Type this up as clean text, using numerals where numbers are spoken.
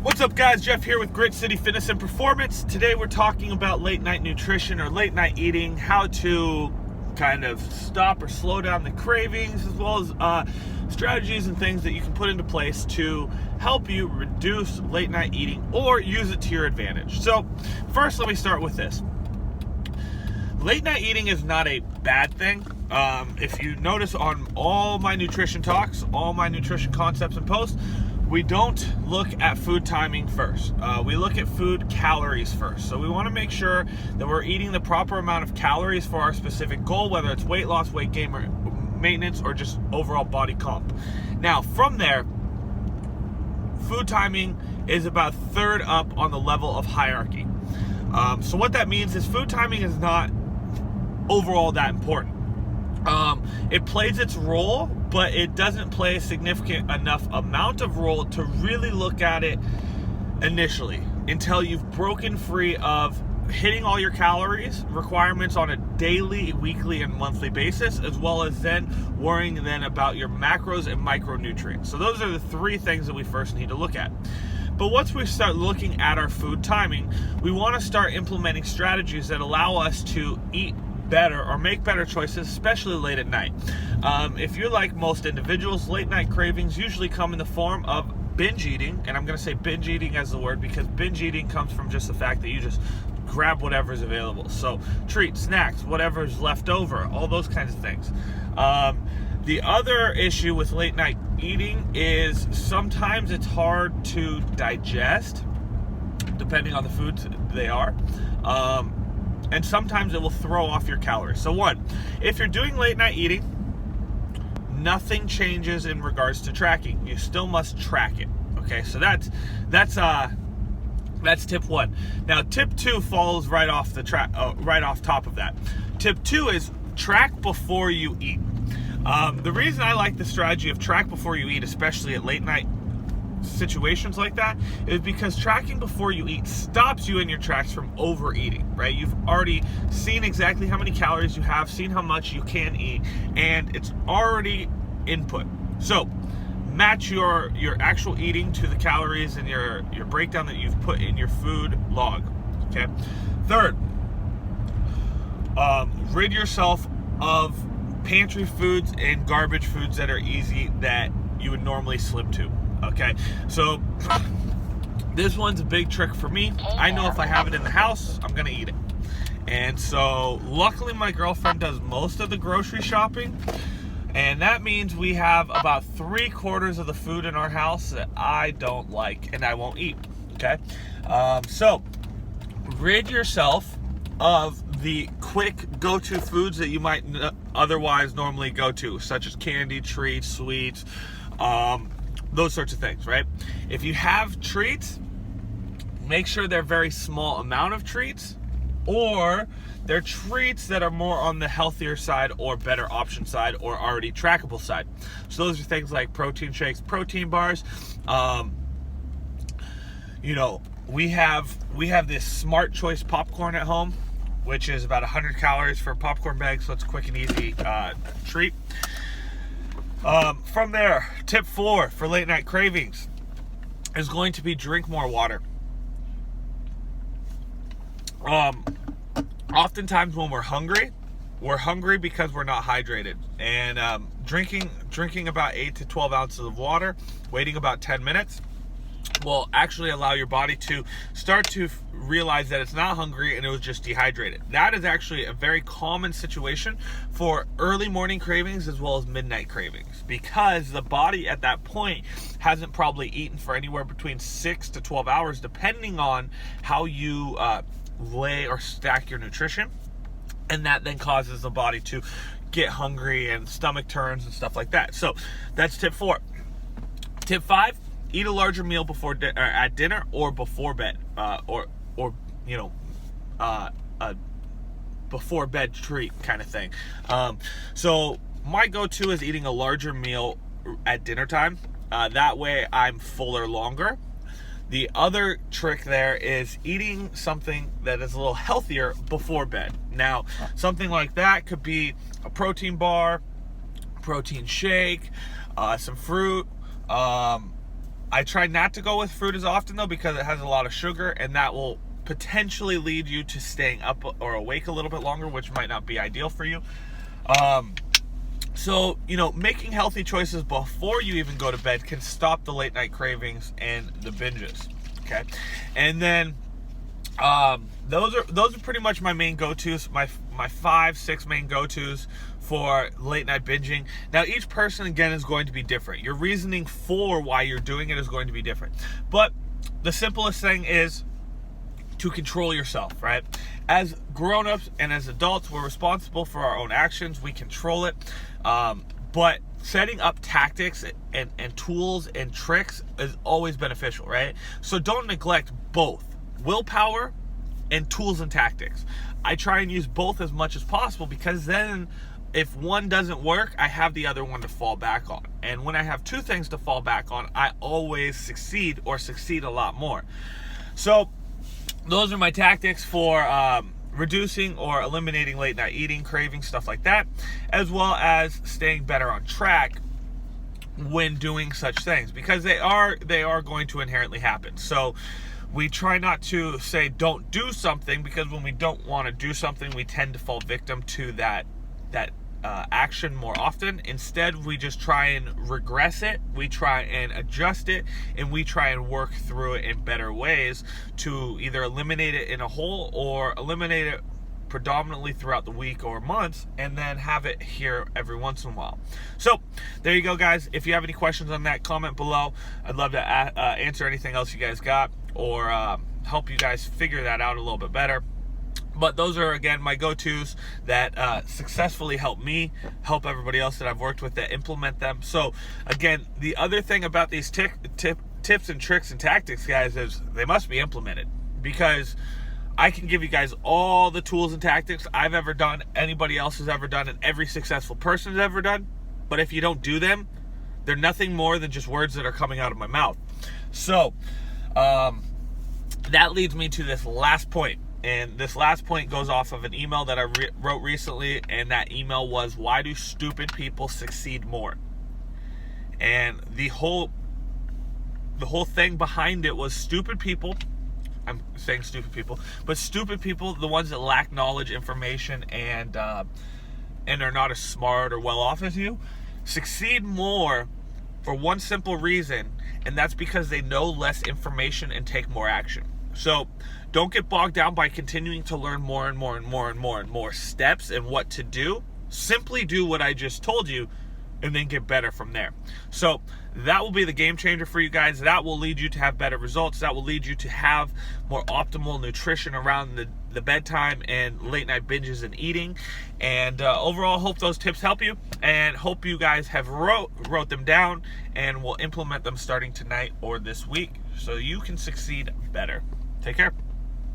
What's up, guys? Jeff here with Grit City Fitness and Performance. Today we're talking about late night nutrition or late night eating, how to kind of stop or slow down the cravings, as well as strategies and things that you can put into place to help you reduce late night eating or use it to your advantage. So first, let me start with this. Late night eating is not a bad thing. If you notice on all my nutrition talks, all my nutrition concepts and posts, we don't look at food timing first. We look at food calories first. So we want to make sure that we're eating the proper amount of calories for our specific goal, whether it's weight loss, weight gain, or maintenance, or just overall body comp. Now, from there, food timing is about third up on the level of hierarchy. So what that means is food timing is not overall that important. It plays its role, but it doesn't play a significant enough amount of role to really look at it initially until you've broken free of hitting all your calories requirements on a daily, weekly, and monthly basis, as well as then worrying then about your macros and micronutrients. So those are the three things that we first need to look at. But once we start looking at our food timing, we want to start implementing strategies that allow us to eat better or make better choices, especially late at night. If you're like most individuals, late night cravings usually come in the form of binge eating, and I'm going to say binge eating as the word because binge eating comes from just the fact that you just grab whatever's available. So treats, snacks, whatever's left over, all those kinds of things. The other issue with late night eating is sometimes it's hard to digest depending on the foods they are. And sometimes it will throw off your calories. So one, if you're doing late night eating, nothing changes in regards to tracking. You still must track it. Okay, so that's tip one. Now, tip two follows right off top of that. Tip two is track before you eat. The reason I like the strategy of track before you eat, especially at late night situations like that, is because tracking before you eat stops you in your tracks from overeating, right? You've already seen exactly how many calories you have, seen how much you can eat, and it's already input. So match your actual eating to the calories and your breakdown that you've put in your food log. Okay. Third, rid yourself of pantry foods and garbage foods that are easy that you would normally slip to. Okay, so this one's a big trick for me. I know if I have it in the house, I'm gonna eat it. And so luckily my girlfriend does most of the grocery shopping, and that means we have about 3/4 of the food in our house that I don't like and I won't eat. Okay, so rid yourself of the quick go-to foods that you might otherwise normally go to, such as candy, treats, sweets, those sorts of things, right? If you have treats, make sure they're very small amount of treats, or they're treats that are more on the healthier side or better option side or already trackable side. So those are things like protein shakes, protein bars. We have this Smart Choice popcorn at home, which is about 100 calories for a popcorn bag, so it's a quick and easy treat. From there, tip 4 for late night cravings is going to be drink more water. Oftentimes when we're hungry because we're not hydrated. And drinking about 8 to 12 ounces of water, waiting about 10 minutes, will actually allow your body to start to realize that it's not hungry and it was just dehydrated. That is actually a very common situation for early morning cravings as well as midnight cravings, because the body at that point hasn't probably eaten for anywhere between 6 to 12 hours, depending on how you lay or stack your nutrition. And that then causes the body to get hungry and stomach turns and stuff like that. So that's tip 4. Tip 5, eat a larger meal before at dinner or before bed, or a before bed treat kind of thing. So my go-to is eating a larger meal at dinner time. That way I'm fuller longer. The other trick there is eating something that is a little healthier before bed. Now, something like that could be a protein bar, protein shake, some fruit, I try not to go with fruit as often though, because it has a lot of sugar, and that will potentially lead you to staying up or awake a little bit longer, which might not be ideal for you. So, making healthy choices before you even go to bed can stop the late night cravings and the binges. Okay. And then, those are pretty much my main go-tos, my 5-6 main go-tos for late night binging. Now, each person, again, is going to be different. Your reasoning for why you're doing it is going to be different. But the simplest thing is to control yourself, right? As grown-ups and as adults, we're responsible for our own actions. We control it. But setting up tactics and tools and tricks is always beneficial, right? So don't neglect both willpower and tools and tactics. I try and use both as much as possible, because then if one doesn't work, I have the other one to fall back on. And when I have two things to fall back on, I always succeed, or succeed a lot more. So those are my tactics for reducing or eliminating late night eating, cravings, stuff like that, as well as staying better on track when doing such things, because they are going to inherently happen. So we try not to say don't do something, because when we don't want to do something, we tend to fall victim to that action more often. Instead, we just try and regress it, we try and adjust it, and we try and work through it in better ways to either eliminate it in a whole, or eliminate it predominantly throughout the week or months, and then have it here every once in a while. So there you go, guys. If you have any questions on that, comment below. I'd love to answer anything else you guys got, or help you guys figure that out a little bit better. But those are, again, my go-tos that successfully help me, help everybody else that I've worked with that implement them. So, again, the other thing about these tips and tricks and tactics, guys, is they must be implemented. Because I can give you guys all the tools and tactics I've ever done, anybody else has ever done, and every successful person has ever done. But if you don't do them, they're nothing more than just words that are coming out of my mouth. So, that leads me to this last point. And this last point goes off of an email that I wrote recently, and that email was, why do stupid people succeed more? And the whole thing behind it was stupid people, I'm saying stupid people, but stupid people, the ones that lack knowledge, information, and are not as smart or well off as you, succeed more for one simple reason, and that's because they know less information and take more action. So don't get bogged down by continuing to learn more and more steps and what to do. Simply do what I just told you, and then get better from there. So that will be the game changer for you guys. That will lead you to have better results. That will lead you to have more optimal nutrition around the bedtime and late night binges and eating. And overall, hope those tips help you, and hope you guys have wrote them down and will implement them starting tonight or this week, so you can succeed better. Take care.